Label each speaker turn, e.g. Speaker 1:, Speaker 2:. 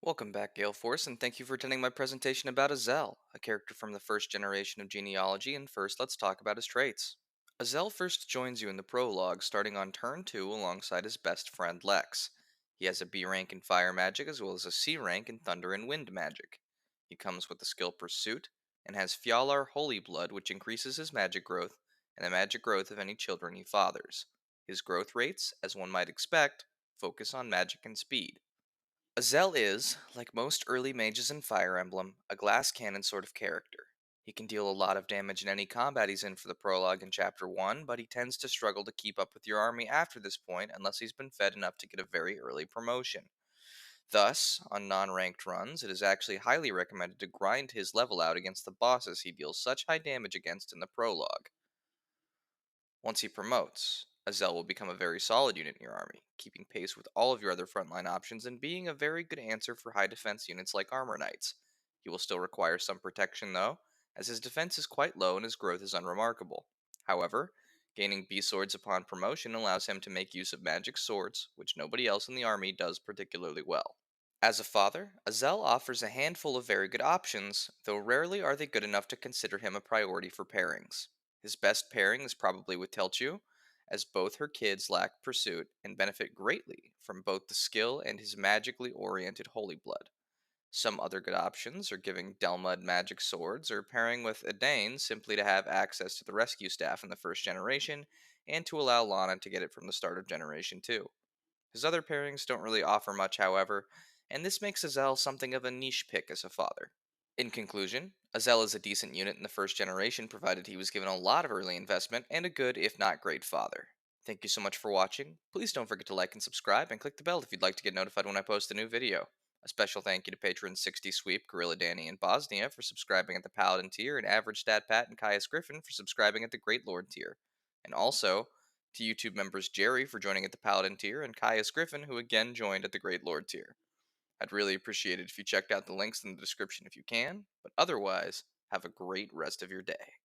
Speaker 1: Welcome back, Gale Force, and thank you for attending my presentation about Azelle, a character from the first generation of genealogy. And first, let's talk about his traits. Azelle first joins you in the prologue, starting on turn 2 alongside his best friend Lex. He has a B rank in fire magic as well as a C rank in thunder and wind magic. He comes with the skill Pursuit and has Fjalar Holy Blood, which increases his magic growth and the magic growth of any children he fathers. His growth rates, as one might expect, focus on magic and speed. Azelle is, like most early mages in Fire Emblem, a glass cannon sort of character. He can deal a lot of damage in any combat he's in for the prologue in Chapter 1, but he tends to struggle to keep up with your army after this point unless he's been fed enough to get a very early promotion. Thus, on non ranked runs, it is actually highly recommended to grind his level out against the bosses he deals such high damage against in the prologue. Once he promotes, Azelle will become a very solid unit in your army, keeping pace with all of your other frontline options and being a very good answer for high defense units like Armor Knights. He will still require some protection though, as his defense is quite low and his growth is unremarkable. However, gaining B swords upon promotion allows him to make use of magic swords, which nobody else in the army does particularly well. As a father, Azelle offers a handful of very good options, though rarely are they good enough to consider him a priority for pairings. His best pairing is probably with Telchu, as both her kids lack pursuit and benefit greatly from both the skill and his magically oriented holy blood. Some other good options are giving Delmud magic swords or pairing with Edain simply to have access to the rescue staff in the first generation and to allow Lana to get it from the start of generation 2. His other pairings don't really offer much, however, and this makes Azelle something of a niche pick as a father. In conclusion, Azelle is a decent unit in the first generation provided he was given a lot of early investment and a good, if not great, father. Thank you so much for watching. Please don't forget to like and subscribe and click the bell if you'd like to get notified when I post a new video. A special thank you to patrons 60 Sweep, Gorilla Danny, and Bosnia for subscribing at the Paladin tier, and Average Stat Pat and Caius Griffin for subscribing at the Great Lord tier. And also, to YouTube members Jerry for joining at the Paladin tier, and Caius Griffin, who again joined at the Great Lord tier. I'd really appreciate it if you checked out the links in the description if you can, but otherwise, have a great rest of your day.